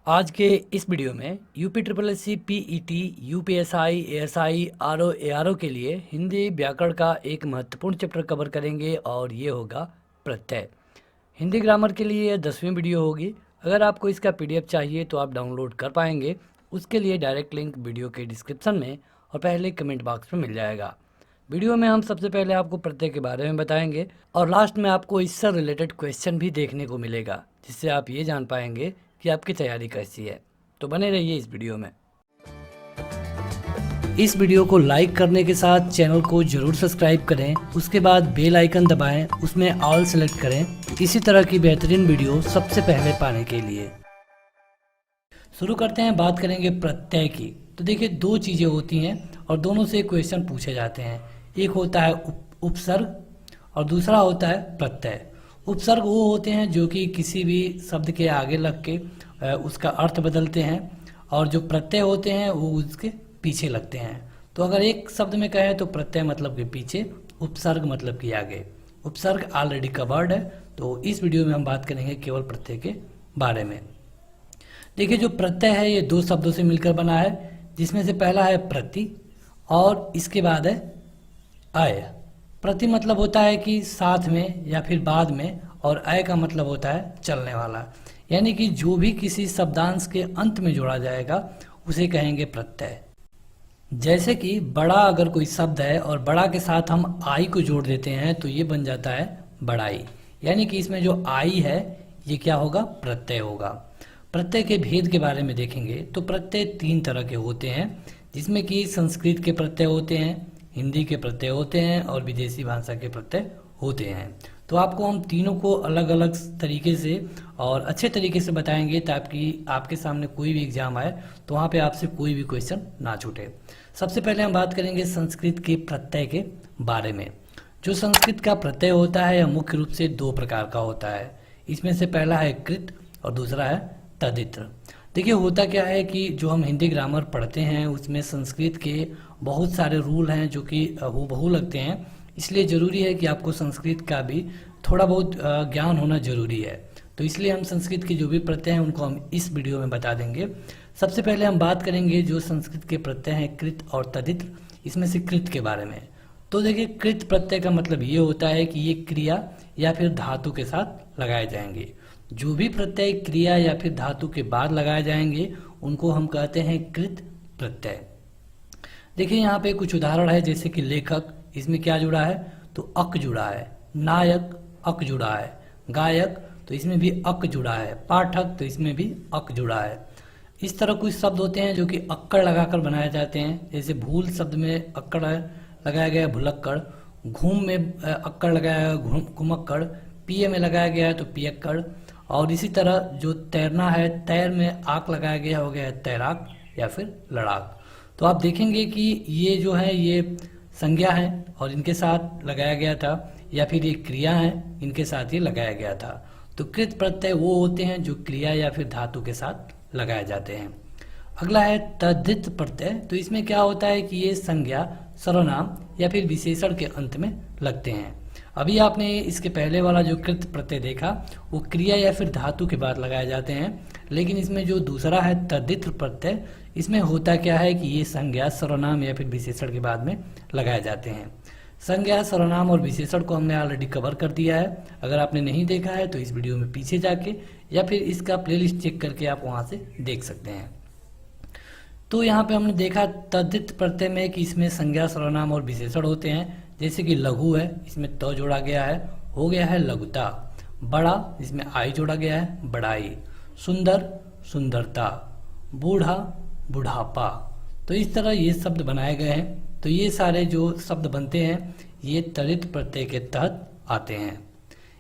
आज के इस वीडियो में UP triple S C PET UPSI ASI RO ARO के लिए हिंदी व्याकरण का एक महत्वपूर्ण चैप्टर कवर करेंगे और ये होगा प्रत्यय। हिंदी ग्रामर के लिए यह 10वीं वीडियो होगी। अगर आपको इसका पीडीएफ चाहिए तो आप डाउनलोड कर पाएंगे। उसके लिए डायरेक्ट लिंक वीडियो के डिस्क्रिप्शन में और पहले कमेंट बॉक्स में मिल जाएगा। वीडियो में हम सबसे पहले आपको प्रत्यय के बारे में बताएंगे और लास्ट में आपको इससे रिलेटेड क्वेश्चन भी देखने को मिलेगा, जिससे आप ये जान पाएंगे कि आपकी तैयारी कैसी है। तो बने रहिए इस वीडियो में। इस वीडियो को लाइक करने के साथ चैनल को जरूर सब्सक्राइब करें। उसके बाद बेल आइकन दबाएं, उसमें ऑल सेलेक्ट करें इसी तरह की बेहतरीन वीडियो सबसे पहले पाने के लिए। शुरू करते हैं, बात करेंगे प्रत्यय की। तो देखिए, दो चीज़ें होती हैं और दोनों से क्वेश्चन पूछे जाते हैं। एक होता है उपसर्ग और दूसरा होता है प्रत्यय। उपसर्ग वो होते हैं जो कि किसी भी शब्द के आगे लग के उसका अर्थ बदलते हैं, और जो प्रत्यय होते हैं वो उसके पीछे लगते हैं। तो अगर एक शब्द में कहें तो प्रत्यय मतलब कि पीछे, उपसर्ग मतलब कि आगे। उपसर्ग ऑलरेडी कवर्ड है, तो इस वीडियो में हम बात करेंगे केवल प्रत्यय के बारे में। देखिए, जो प्रत्यय है ये दो शब्दों से मिलकर बना है, जिसमें से पहला है प्रति और इसके बाद है अय। प्रति मतलब होता है कि साथ में या फिर बाद में, और अय का मतलब होता है चलने वाला। यानी कि जो भी किसी शब्दांश के अंत में जोड़ा जाएगा उसे कहेंगे प्रत्यय। जैसे कि बड़ा अगर कोई शब्द है और बड़ा के साथ हम आई को जोड़ देते हैं तो ये बन जाता है बड़ाई। यानी कि इसमें जो आई है ये क्या होगा, प्रत्यय होगा। प्रत्यय के भेद के बारे में देखेंगे तो प्रत्यय तीन तरह के होते हैं, जिसमें कि संस्कृत के प्रत्यय होते हैं, हिंदी के प्रत्यय होते हैं और विदेशी भाषा के प्रत्यय होते हैं। तो आपको हम तीनों को अलग अलग तरीके से और अच्छे तरीके से बताएंगे, ताकि आपके सामने कोई भी एग्जाम आए तो वहाँ पे आपसे कोई भी क्वेश्चन ना छूटे। सबसे पहले हम बात करेंगे संस्कृत के प्रत्यय के बारे में। जो संस्कृत का प्रत्यय होता है यह मुख्य रूप से दो प्रकार का होता है। इसमें से पहला है कृत और दूसरा है तदित्र। देखिए, होता क्या है कि जो हम हिंदी ग्रामर पढ़ते हैं उसमें संस्कृत के बहुत सारे रूल हैं जो कि हूबहू लगते हैं, इसलिए ज़रूरी है कि आपको संस्कृत का भी थोड़ा बहुत ज्ञान होना जरूरी है। तो इसलिए हम संस्कृत के जो भी प्रत्यय हैं उनको हम इस वीडियो में बता देंगे। सबसे पहले हम बात करेंगे जो संस्कृत के प्रत्यय हैं कृत और तदित्र, इसमें से कृत के बारे में। तो देखिए, कृत प्रत्यय का मतलब ये होता है कि ये क्रिया या फिर धातु के साथ लगाए जाएंगे। जो भी प्रत्यय क्रिया या फिर धातु के बाद लगाए जाएंगे उनको हम कहते हैं कृत प्रत्यय। देखिए, यहाँ पे कुछ उदाहरण है, जैसे कि लेखक, इसमें क्या जुड़ा है तो अक जुड़ा है। नायक, अक जुड़ा है। गायक, तो इसमें भी अक जुड़ा है। पाठक, तो इसमें भी अक जुड़ा है। इस तरह कुछ शब्द होते हैं जो कि अक्कड़ लगाकर बनाए जाते हैं, जैसे भूल शब्द में अक्कड़ लगाया गया भुलक्कड़, घूम में अक्कड़ लगाया गया घुमक्कड़, पिए में लगाया गया है तो पियक्कड़, और इसी तरह जो तैरना है तैर में आक लगाया गया हो गया है तैराक या फिर लड़ाक। तो आप देखेंगे कि ये जो है ये संज्ञा है और इनके साथ लगाया गया था, या फिर ये क्रिया है इनके साथ ही लगाया गया था। तो कृत प्रत्यय वो होते हैं जो क्रिया या फिर धातु के साथ लगाए जाते हैं। अगला है तद्धित प्रत्यय। तो इसमें क्या होता है कि ये संज्ञा, सर्वनाम या फिर विशेषण के अंत में लगते हैं। अभी आपने इसके पहले वाला जो कृत प्रत्यय देखा वो क्रिया या फिर धातु के बाद लगाए जाते हैं, लेकिन इसमें जो दूसरा है तद्धित प्रत्यय, इसमें होता क्या है कि ये संज्ञा, सर्वनाम या फिर विशेषण के बाद में लगाए जाते हैं। संज्ञा, सर्वनाम और विशेषण को हमने ऑलरेडी कवर कर दिया है। अगर आपने नहीं देखा है तो इस वीडियो में पीछे जाके या फिर इसका प्लेलिस्ट चेक करके आप वहाँ से देख सकते हैं। तो यहाँ पे हमने देखा तद्धित प्रत्यय में कि इसमें संज्ञा, सर्वनाम और विशेषण होते हैं। जैसे कि लघु है, इसमें त जोड़ा गया है, हो गया है लघुता। बड़ा, इसमें आई जोड़ा गया है बड़ाई। सुंदर, सुंदरता। बूढ़ा, बुढ़ापा। तो इस तरह ये शब्द बनाए गए हैं। तो ये सारे जो शब्द बनते हैं ये तद्धित प्रत्यय के तहत आते हैं।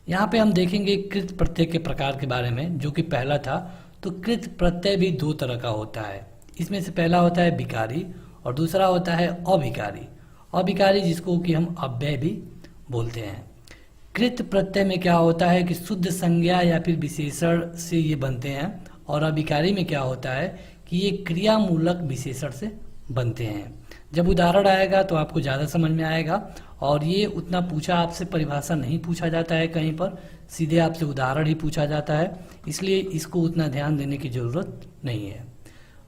यहाँ पे हम देखेंगे कृत प्रत्यय के प्रकार के बारे में, जो कि पहला था। तो कृत प्रत्यय भी दो तरह का होता है। इसमें से पहला होता है विकारी और दूसरा होता है अविकारी। अविकारी जिसको कि हम अव्यय भी बोलते हैं। कृत प्रत्यय में क्या होता है कि शुद्ध संज्ञा या फिर विशेषण से ये बनते हैं, और अविकारी में क्या होता है कि ये क्रियामूलक विशेषण से बनते हैं। जब उदाहरण आएगा तो आपको ज़्यादा समझ में आएगा, और ये उतना पूछा आपसे परिभाषा नहीं पूछा जाता है कहीं पर, सीधे आपसे उदाहरण ही पूछा जाता है, इसलिए इसको उतना ध्यान देने की ज़रूरत नहीं है।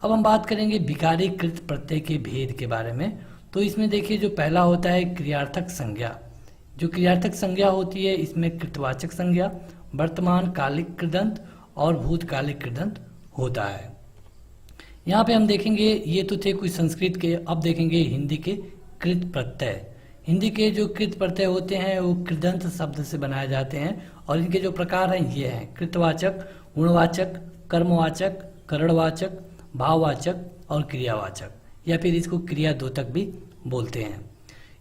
अब हम बात करेंगे विकारीकृत प्रत्यय के भेद के बारे में। तो इसमें देखिए जो पहला होता है क्रियार्थक संज्ञा। जो क्रियार्थक संज्ञा होती है इसमें कृतवाचक संज्ञा, वर्तमान कालिक कृदंत और भूतकालिक कृदंत होता है। यहाँ पे हम देखेंगे, ये तो थे कुछ संस्कृत के, अब देखेंगे हिंदी के कृत प्रत्यय। हिंदी के जो कृत प्रत्यय होते हैं वो कृदंत शब्द से बनाए जाते हैं, और इनके जो प्रकार हैं ये हैं कृतवाचक, गुणवाचक, कर्मवाचक, करणवाचक, भाववाचक और क्रियावाचक, या फिर इसको क्रियाद्योतक भी बोलते हैं।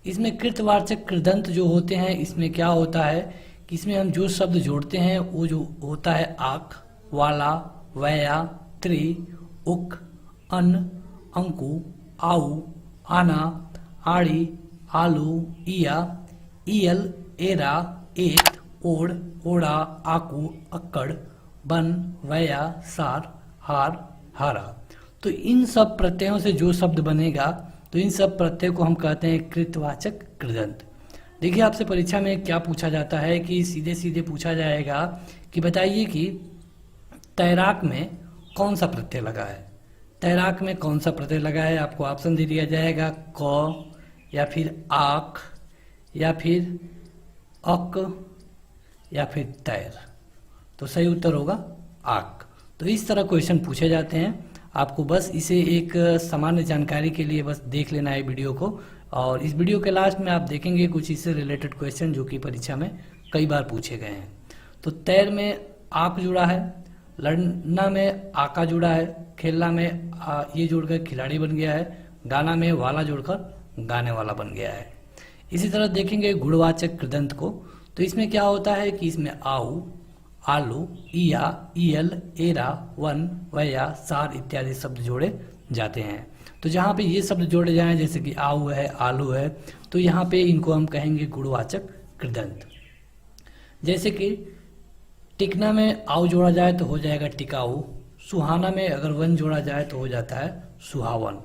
इसमें कृतवाचक कृदंत जो होते हैं इसमें क्या होता है कि इसमें हम जो शब्द जोड़ते हैं वो जो होता है आक, वाला, वया, त्रि, उक, अन्न, अंकु, आऊ, आना, आड़ी, आलू, इया, इयल, एरा, एत, ओढ़, ओढ़ा, आकू, अक्कड़, बन, वया, सार, हार, हारा। तो इन सब प्रत्ययों से जो शब्द बनेगा तो इन सब प्रत्यय को हम कहते हैं कृतवाचक कृदंत। देखिए आपसे परीक्षा में क्या पूछा जाता है कि सीधे सीधे पूछा जाएगा कि बताइए कि तैराक में कौन सा प्रत्यय लगा है। तैराक में कौन सा प्रत्यय लगा है, आपको ऑप्शन दे दिया जाएगा क, या फिर आक, या फिर अक, या फिर तैर। तो सही उत्तर होगा आक। तो इस तरह क्वेश्चन पूछे जाते हैं, आपको बस इसे एक सामान्य जानकारी के लिए बस देख लेना है वीडियो को, और इस वीडियो के लास्ट में आप देखेंगे कुछ इससे रिलेटेड क्वेश्चन जो कि परीक्षा में कई बार पूछे गए हैं। तो तैर में आक जुड़ा है, लड़ना में आका जुड़ा है, खेलना में ये जुड़कर खिलाड़ी बन गया है, गाना में वाला जुड़कर गाने वाला बन गया है। इसी तरह देखेंगे गुणवाचक कृदंत को, तो इसमें क्या होता है कि इसमें आऊ, आलू, इया, इयल, एरा, वन, वया, सार इत्यादि शब्द जोड़े जाते हैं। तो जहाँ पे ये शब्द जोड़े जाएं जैसे कि आऊ है, आलू है, तो यहाँ पे इनको हम कहेंगे गुणवाचक कृदंत। जैसे कि टिकना में आऊ जोड़ा जाए तो हो जाएगा टिकाऊ, सुहाना में अगर वन जोड़ा जाए तो हो जाता है सुहावन।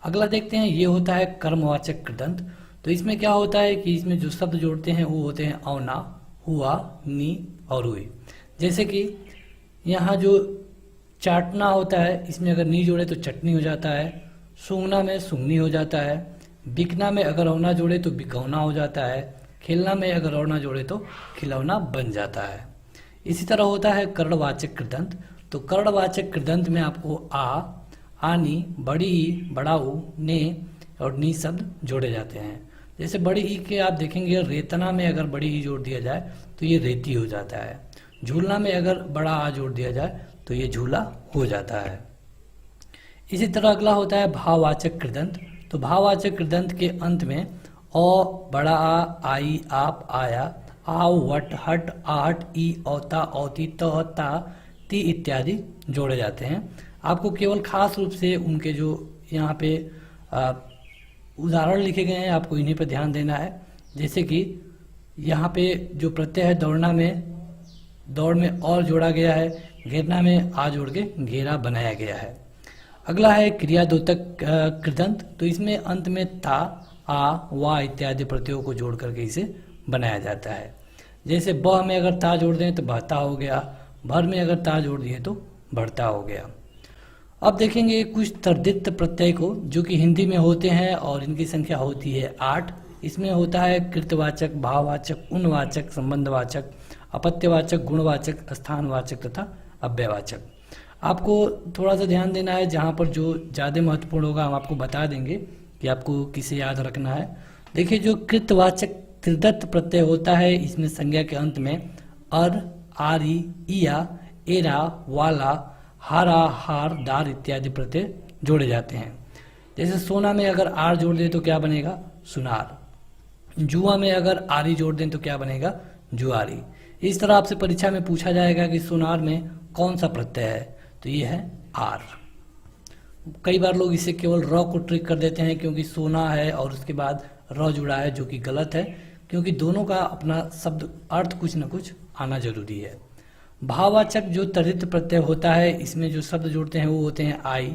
अगला देखते हैं, ये होता है कर्मवाचक कृदंत। तो इसमें क्या होता है कि इसमें जो शब्द जोड़ते हैं वो होते हैं औना, हुआ, नी और हुई। जैसे कि यहाँ जो चाटना होता है इसमें अगर नी जोड़े तो चटनी हो जाता है, सूंघना में सूंघनी हो जाता है, बिकना में अगर औना जोड़े तो बिकौना हो जाता है, खेलना में अगर औना जोड़े तो खिलौना बन जाता है। इसी तरह होता है कर्णवाचक कृदंत। तो कर्णवाचक कृदंत में आपको आ, आनी, बड़ी ई, बड़ाऊ, ने और नी शब्द जोड़े जाते हैं। जैसे बड़ी ई के आप देखेंगे रेतना में अगर बड़ी ई जोड़ दिया जाए तो ये रेती हो जाता है, झूलना में अगर बड़ा आ जोड़ दिया जाए तो ये झूला हो जाता है। इसी तरह अगला होता है भाववाचक कृदंत। तो भाववाचक कृदंत के अंत में औ, बड़ा आ, आई, आप, आया, आओ, वट, हट, आहट, ई, औता, औती, त, ता, ती इत्यादि जोड़े जाते हैं। आपको केवल खास रूप से उनके जो यहाँ पे उदाहरण लिखे गए हैं आपको इन्हीं पर ध्यान देना है। जैसे कि यहाँ पे जो प्रत्यय है दौड़ना में, दौड़ में और जोड़ा गया है, घेरना में आ जोड़ के घेरा बनाया गया है। अगला है क्रियाद्योतक कृदंत। तो इसमें अंत में ता, आ, वा इत्यादि प्रत्ययों को जोड़ करके इसे बनाया जाता है। जैसे ब में अगर ता जोड़ दें तो बहता हो गया, भर में अगर ता जोड़ दिए तो बढ़ता हो गया। अब देखेंगे कुछ तर्दित प्रत्यय को जो कि हिंदी में होते हैं और इनकी संख्या होती है 8। इसमें होता है कृतवाचक, भाववाचक, उन्वाचक, संबंधवाचक, अपत्यवाचक, गुणवाचक, स्थानवाचक तथा अव्ययवाचक। आपको थोड़ा सा ध्यान देना है, जहाँ पर जो ज़्यादा महत्वपूर्ण होगा हम आपको बता देंगे कि आपको किसे याद रखना है। देखिए जो कृतवाचक त्रिदत्त प्रत्यय होता है इसमें संज्ञा के अंत में अर, आरी, इया, एरा, वाला, हारा, हार, दार इत्यादि प्रत्यय जोड़े जाते हैं। जैसे सोना में अगर आर जोड़ दें तो क्या बनेगा सुनार, जुआ में अगर आरी जोड़ दें तो क्या बनेगा जुआरी। इस तरह आपसे परीक्षा में पूछा जाएगा कि सोनार में कौन सा प्रत्यय है, तो ये है आर। कई बार लोग इसे केवल र को ट्रिक कर देते हैं क्योंकि सोना है और उसके बाद र जुड़ा है, जो कि गलत है क्योंकि दोनों का अपना शब्द अर्थ कुछ न कुछ आना जरूरी है। भाववाचक जो तर्दित प्रत्यय होता है इसमें जो शब्द जोड़ते हैं वो होते हैं आई,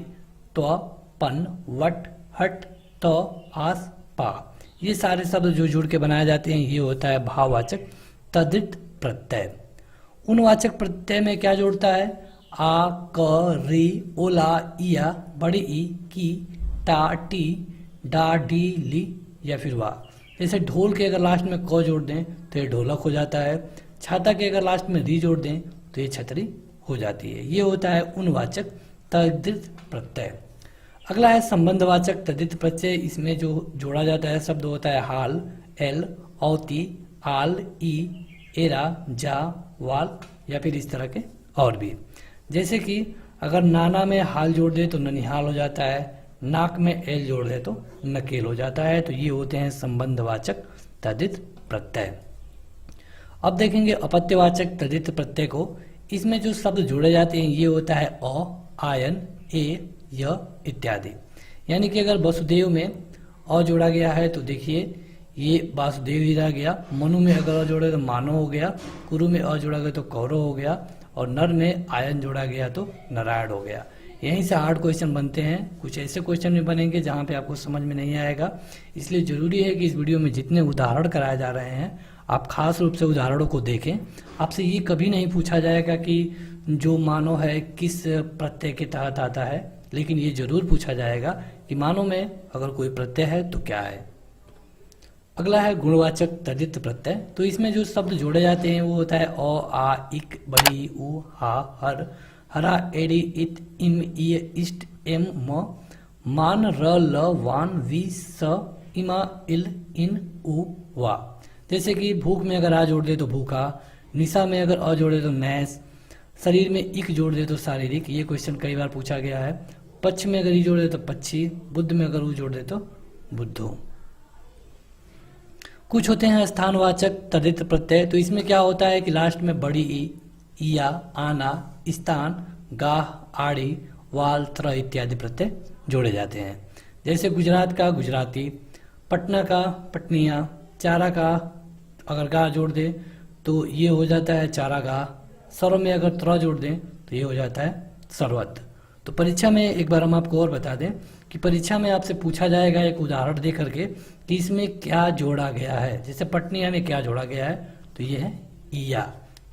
त्व, पन, वट, हट, त, आस, पा, ये सारे शब्द जो जुड़ के बनाए जाते हैं ये होता है भाववाचक तद्धित प्रत्यय। उनवाचक प्रत्यय में क्या जोड़ता है? आ, क, री, ओला, इया, बड़ी ई, की, टा, टी, डा, डी, ली या फिर वा। जैसे ढोल के अगर लास्ट में क जोड़ दें तो ये ढोलक हो जाता है। छाता के अगर लास्ट में री जोड़ दें तो ये छतरी हो जाती है। ये होता है उनवाचक तद्धित प्रत्यय। अगला है संबंधवाचक तद्धित प्रत्यय। इसमें जो जोड़ा जाता है शब्द होता है हाल, एल, औती, आल, ई, एरा, जा, वाल या फिर इस तरह के और भी। जैसे कि अगर नाना में हाल जोड़ दे तो ननिहाल हो जाता है, नाक में एल जोड़ दे तो नकेल हो जाता है। तो ये होते हैं संबंधवाचक तद्धित प्रत्यय। अब देखेंगे अपत्यवाचक तद्धित प्रत्यय को। इसमें जो शब्द जोड़े जाते हैं ये होता है अ, आयन, ए, य इत्यादि। यानी कि अगर वसुदेव में अ जोड़ा गया है तो देखिए ये वासुदेव ही रह गया। मनु में अगर अ जोड़े तो मानव हो गया, कुरु में अ जोड़ा गया तो कौरव हो गया, और नर में आयन जोड़ा गया तो नारायण हो गया। यहीं से 8 क्वेश्चन बनते हैं। कुछ ऐसे क्वेश्चन भी बनेंगे जहाँ पे आपको समझ में नहीं आएगा, इसलिए जरूरी है कि इस वीडियो में जितने उदाहरण कराए जा रहे हैं आप खास रूप से उदाहरणों को देखें। आपसे ये कभी नहीं पूछा जाएगा कि जो मानव है किस प्रत्यय के तहत आता है, लेकिन ये जरूर पूछा जाएगा कि मानव में अगर कोई प्रत्यय है तो क्या है। अगला है गुणवाचक तद्धित प्रत्यय। तो इसमें जो शब्द जोड़े जाते हैं वो होता है अ, आ, इक, बड़ी, उ, हा, हर, हरा, एड़ी, इत, इम, इ, इष्ट, एम, म, मान, र, ल, वान, वी, स, इमा, इल, इन, उ, वा। जैसे कि भूख में अगर आ जोड़ दे तो भूखा, निशा में अगर अ जोड़े तो नैस, शरीर में इक जोड़ दे तो शारीरिक। ये क्वेश्चन कई बार पूछा गया है। पक्ष में अगर ई जोड़ दे तो पक्षी, बुद्ध में अगर उ जोड़ दे तो बुद्धू। कुछ होते हैं स्थानवाचक तद्धित प्रत्यय। तो इसमें क्या होता है कि लास्ट में बड़ी ई, इया, आना, स्थान, गाह, आड़ी, वाल, त्र इत्यादि प्रत्यय जोड़े जाते हैं। जैसे गुजरात का गुजराती, पटना का पटनिया, चारा का अगर गाह जोड़ दे तो ये हो जाता है चारागाह, सर्व में अगर त्र जोड़ दें तो ये हो जाता है सर्वत्र। तो परीक्षा में एक बार हम आपको और बता दें कि परीक्षा में आपसे पूछा जाएगा एक उदाहरण दे करके कि इसमें क्या जोड़ा गया है। जैसे पटनिया में क्या जोड़ा गया है तो ये है ईया।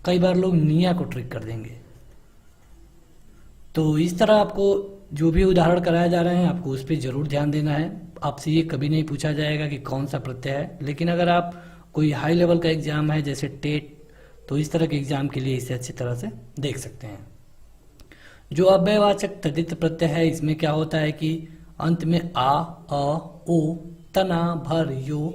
कई बार लोग निया को ट्रिक कर देंगे। तो इस तरह आपको जो भी उदाहरण कराए जा रहे हैं आपको उस पर जरूर ध्यान देना है। आपसे ये कभी नहीं पूछा जाएगा कि कौन सा प्रत्यय है, लेकिन अगर आप कोई हाई लेवल का एग्जाम है जैसे टेट, तो इस तरह के एग्जाम के लिए इसे अच्छी तरह से देख सकते हैं। जो अव्ययवाचक तद्धित प्रत्यय है इसमें क्या होता है कि अंत में आ, अ, ओ, तना, भर, यो,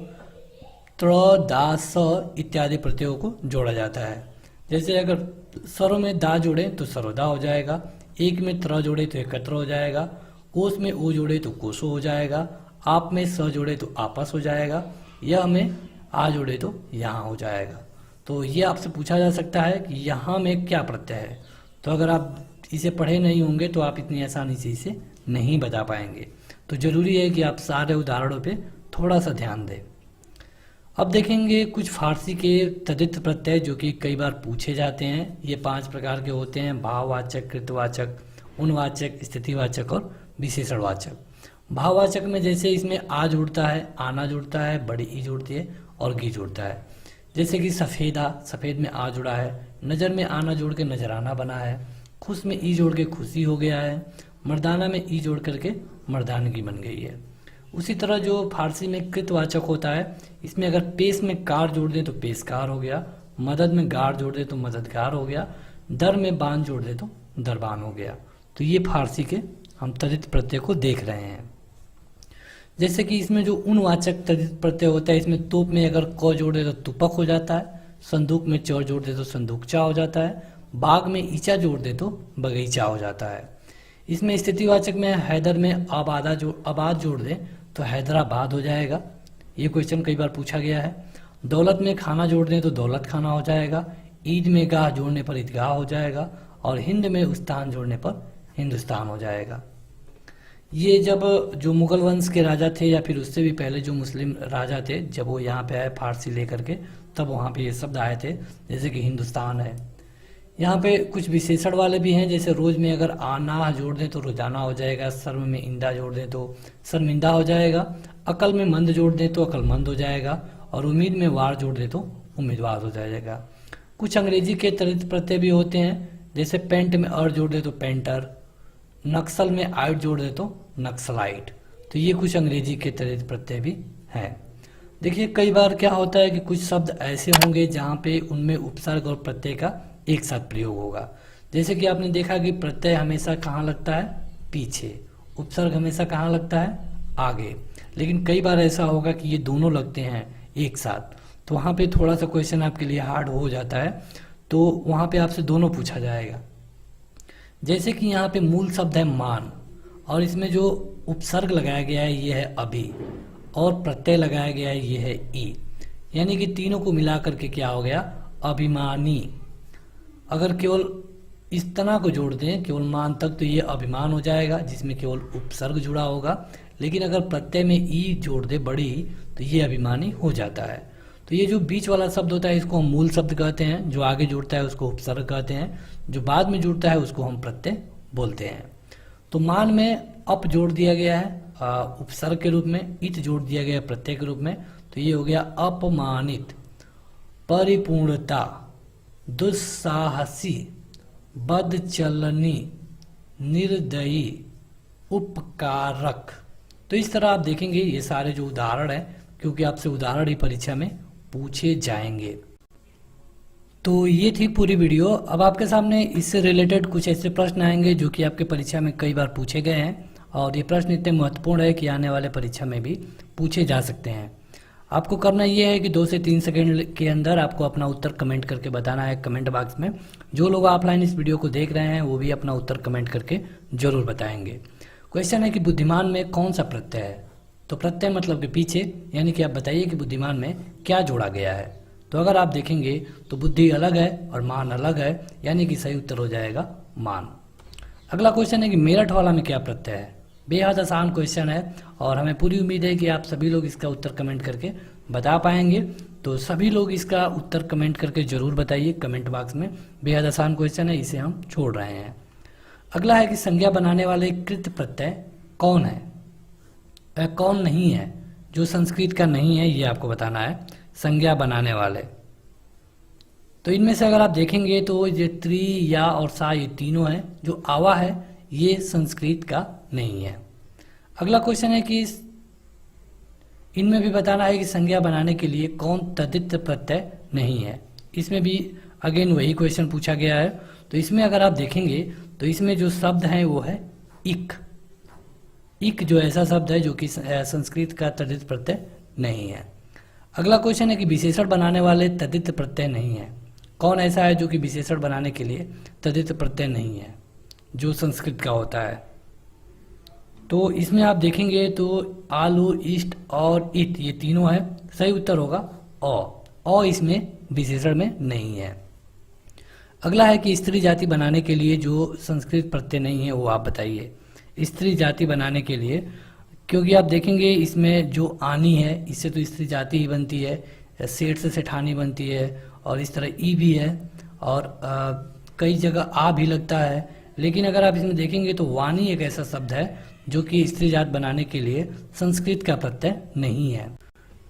त्र, दा, स इत्यादि प्रत्ययों को जोड़ा जाता है। जैसे अगर सर्व में दा जोड़े तो सर्वदा हो जाएगा, एक में त्र जोड़े तो एकत्र हो जाएगा, कोस में ओ जोड़े तो कोसो हो जाएगा, आप में स जोड़े तो आपस हो जाएगा, यह में आ जोड़े तो यहाँ हो जाएगा। तो ये आपसे पूछा जा सकता है कि यहाँ में क्या प्रत्यय है। तो अगर आप इसे पढ़े नहीं होंगे तो आप इतनी आसानी से इसे नहीं बता पाएंगे। तो जरूरी है कि आप सारे उदाहरणों पे थोड़ा सा ध्यान दें। अब देखेंगे कुछ फारसी के तद्धित प्रत्यय जो कि कई बार पूछे जाते हैं। ये 5 प्रकार के होते हैं: भाववाचक, कृतवाचक, उनवाचक, स्थितिवाचक और विशेषणवाचक। भाववाचक में जैसे इसमें आ जुड़ता है, आना जुड़ता है, बड़ी ई जुड़ती है और गी जुड़ता है। जैसे कि सफ़ेदा, सफ़ेद में आ जुड़ा है, नज़र में आना जोड़ के नजराना बना है, खुश में ई जोड़ के खुशी हो गया है, मर्दाना में ई जोड़ करके मर्दानगी बन गई है। उसी तरह जो फारसी में कृतवाचक होता है इसमें अगर पेश में कार जोड़ दें तो पेशकार हो गया, मदद में गार जोड़ दे तो मददगार हो गया, दर में बान जोड़ दे तो दरबान हो गया। तो ये फारसी के हम तद्धित प्रत्यय को देख रहे हैं। जैसे कि इसमें जो उनवाचक तद्धित प्रत्यय होता है इसमें तोप में अगर क जोड़ दे तो तुपक हो जाता है, संदूक में चौर जोड़ दे तो संदूकचा हो जाता है, बाग में ईचा जोड़ दे तो बगीचा हो जाता है। इसमें स्थितिवाचक में हैदर में आबाद जोड़ दे तो हैदराबाद हो जाएगा। ये क्वेश्चन कई बार पूछा गया है। दौलत में खाना जोड़ दें तो दौलत खाना हो जाएगा, ईद में गाह जोड़ने पर ईदगाह हो जाएगा और हिंद में उस्तान जोड़ने पर हिंदुस्तान हो जाएगा। ये जब जो मुगल वंश के राजा थे या फिर उससे भी पहले जो मुस्लिम राजा थे, जब वो यहाँ पे आए फारसी लेकर के, तब वहाँ पे ये शब्द आए थे। जैसे कि हिंदुस्तान है, यहाँ पे कुछ विशेषण वाले भी हैं, जैसे रोज में अगर आना जोड़ दें तो रोजाना हो जाएगा, शर्म में इंदा जोड़ दें तो शर्मिंदा हो जाएगा, अकल में मंद जोड़ दें तो अकलमंद हो जाएगा, और उम्मीद में वार जोड़ दें तो उम्मीदवार हो जाएगा। कुछ अंग्रेजी के तद्धित प्रत्यय भी होते हैं, जैसे पेंट में अर जोड़ दे तो पेंटर, नक्सल में आइट जोड़ दे तो नक्सलाइट। तो ये कुछ अंग्रेजी के तद्धित प्रत्यय भी हैं। देखिए कई बार क्या होता है कि कुछ शब्द ऐसे होंगे जहाँ पे उनमें उपसर्ग और प्रत्यय का एक साथ प्रयोग होगा। जैसे कि आपने देखा कि प्रत्यय हमेशा कहाँ लगता है, पीछे, उपसर्ग हमेशा कहाँ लगता है, आगे। लेकिन कई बार ऐसा होगा कि ये दोनों लगते हैं एक साथ, तो वहाँ पे थोड़ा सा क्वेश्चन आपके लिए हार्ड हो जाता है, तो वहाँ पे आपसे दोनों पूछा जाएगा। जैसे कि यहाँ पे मूल शब्द है मान, और इसमें जो उपसर्ग लगाया गया है ये है अभी, और प्रत्यय लगाया गया है ये है ई, यानी कि तीनों को मिला करके क्या हो गया, अभिमानी। अगर केवल इस तना को जोड़ दें केवल मान तक तो ये अभिमान हो जाएगा, जिसमें केवल उपसर्ग जुड़ा होगा। लेकिन अगर प्रत्यय में ई जोड़ दे बड़ी तो ये अभिमानी हो जाता है। तो ये जो बीच वाला शब्द होता है इसको हम मूल शब्द कहते हैं, जो आगे जुड़ता है उसको उपसर्ग कहते हैं, जो बाद में जुड़ता है उसको हम प्रत्यय बोलते हैं। तो मान में अप जोड़ दिया गया है उपसर्ग के रूप में, इत जोड़ दिया गया है प्रत्यय के रूप में, तो ये हो गया अपमानित, परिपूर्णता, दुस्साहसी, बदचलनी, निर्दयी, उपकारक। तो इस तरह आप देखेंगे ये सारे जो उदाहरण है, क्योंकि आपसे उदाहरण ही परीक्षा में पूछे जाएंगे। तो ये थी पूरी वीडियो। अब आपके सामने इससे रिलेटेड कुछ ऐसे प्रश्न आएंगे जो कि आपके परीक्षा में कई बार पूछे गए हैं, और ये प्रश्न इतने महत्वपूर्ण है कि आने वाले परीक्षा में भी पूछे जा सकते हैं। आपको करना ये है कि 2 से 3 सेकंड के अंदर आपको अपना उत्तर कमेंट करके बताना है कमेंट बॉक्स में। जो लोग ऑफलाइन इस वीडियो को देख रहे हैं वो भी अपना उत्तर कमेंट करके जरूर बताएंगे। क्वेश्चन है कि बुद्धिमान में कौन सा प्रत्यय है, तो प्रत्यय मतलब कि पीछे, यानी कि आप बताइए कि बुद्धिमान में क्या जोड़ा गया है। तो अगर आप देखेंगे तो बुद्धि अलग है और मान अलग है, यानी कि सही उत्तर हो जाएगा मान। अगला क्वेश्चन है कि मेरठ वाला में क्या प्रत्यय है। बेहद आसान क्वेश्चन है और हमें पूरी उम्मीद है कि आप सभी लोग इसका उत्तर कमेंट करके बता पाएंगे। तो सभी लोग इसका उत्तर कमेंट करके जरूर बताइए कमेंट बॉक्स में। बेहद आसान क्वेश्चन है, इसे हम छोड़ रहे हैं। अगला है कि संज्ञा बनाने वाले कृत प्रत्यय कौन है, कौन नहीं है, जो संस्कृत का नहीं है ये आपको बताना है। संज्ञा बनाने वाले, तो इनमें से अगर आप देखेंगे तो ये त्रि, या और सा, ये तीनों हैं। जो आवा है ये संस्कृत का नहीं है। अगला क्वेश्चन है कि इनमें भी बताना है कि संज्ञा बनाने के लिए कौन तद्धित प्रत्यय नहीं है। इसमें भी अगेन वही क्वेश्चन पूछा गया है। तो इसमें अगर आप देखेंगे तो इसमें जो शब्द है वो है इक। इक जो ऐसा शब्द है जो कि संस्कृत का तद्धित प्रत्यय नहीं है। अगला क्वेश्चन है कि विशेषण बनाने वाले तद्धित प्रत्यय नहीं है। कौन ऐसा है जो कि विशेषण बनाने के लिए तद्धित प्रत्यय नहीं है, जो संस्कृत का होता है। तो इसमें आप देखेंगे तो आलू, इष्ट और इत, ये तीनों है। सही उत्तर होगा अ इसमें विशेषण में नहीं है। अगला है कि स्त्री जाति बनाने के लिए जो संस्कृत प्रत्यय नहीं है वो आप बताइए। स्त्री जाति बनाने के लिए, क्योंकि आप देखेंगे इसमें जो आनी है इससे तो स्त्री जाति ही बनती है, सेठ से सेठानी बनती है, और इस तरह ई भी है, और कई जगह आ भी लगता है। लेकिन अगर आप इसमें देखेंगे तो वाणी एक ऐसा शब्द है जो कि स्त्री जात बनाने के लिए संस्कृत का प्रत्यय नहीं है।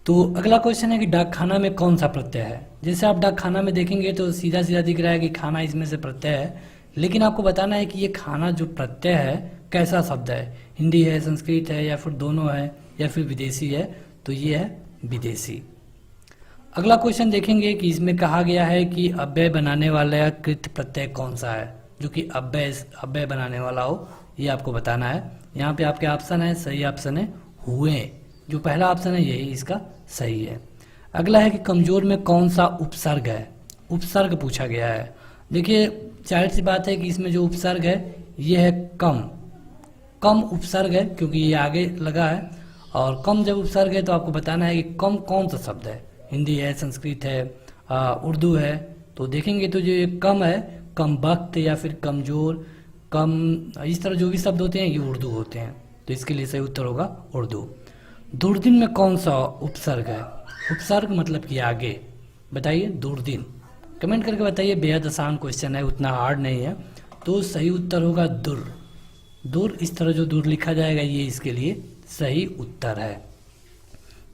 तो अगला क्वेश्चन है कि डाकखाना में कौन सा प्रत्यय है। जैसे आप डाकखाना में देखेंगे तो सीधा सीधा दिख रहा है कि खाना इसमें से प्रत्यय है, लेकिन आपको बताना है कि ये खाना जो प्रत्यय है कैसा शब्द है, हिंदी है, संस्कृत है, या फिर दोनों है, या फिर विदेशी है। तो ये है विदेशी। अगला क्वेश्चन देखेंगे कि इसमें कहा गया है कि अव्यय बनाने वाला कृत प्रत्यय कौन सा है, जो कि अव्यय बनाने वाला हो, ये आपको बताना है। यहाँ पे आपके ऑप्शन है, सही ऑप्शन है हुए, जो पहला ऑप्शन है यही इसका सही है। अगला है कि कमजोर में कौन सा उपसर्ग है, उपसर्ग पूछा गया है। देखिए जाहिर सी बात है कि इसमें जो उपसर्ग है ये है कम उपसर्ग है, क्योंकि ये आगे लगा है। और कम जब उपसर्ग है तो आपको बताना है कि कम कौन सा शब्द है, हिंदी है, संस्कृत है, उर्दू है। तो देखेंगे तो जो ये कम है, कम वक्त या फिर कमजोर, कम, इस तरह जो भी शब्द होते हैं ये उर्दू होते हैं। तो इसके लिए सही उत्तर होगा उर्दू। दुर्दिन में कौन सा उपसर्ग है, उपसर्ग मतलब कि आगे, बताइए दुर्दिन कमेंट करके बताइए, बेहद आसान क्वेश्चन है, उतना हार्ड नहीं है। तो सही उत्तर होगा दूर। दूर, इस तरह जो दूर लिखा जाएगा ये इसके लिए सही उत्तर है।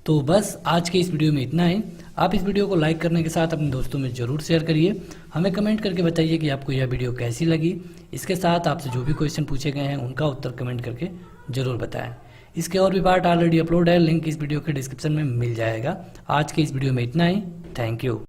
तो बस आज के इस वीडियो में इतना ही। आप इस वीडियो को लाइक करने के साथ अपने दोस्तों में ज़रूर शेयर करिए। हमें कमेंट करके बताइए कि आपको यह वीडियो कैसी लगी। इसके साथ आपसे जो भी क्वेश्चन पूछे गए हैं उनका उत्तर कमेंट करके ज़रूर बताएं। इसके और भी पार्ट ऑलरेडी अपलोड है, लिंक इस वीडियो के डिस्क्रिप्शन में मिल जाएगा। आज के इस वीडियो में इतना ही। Thank you.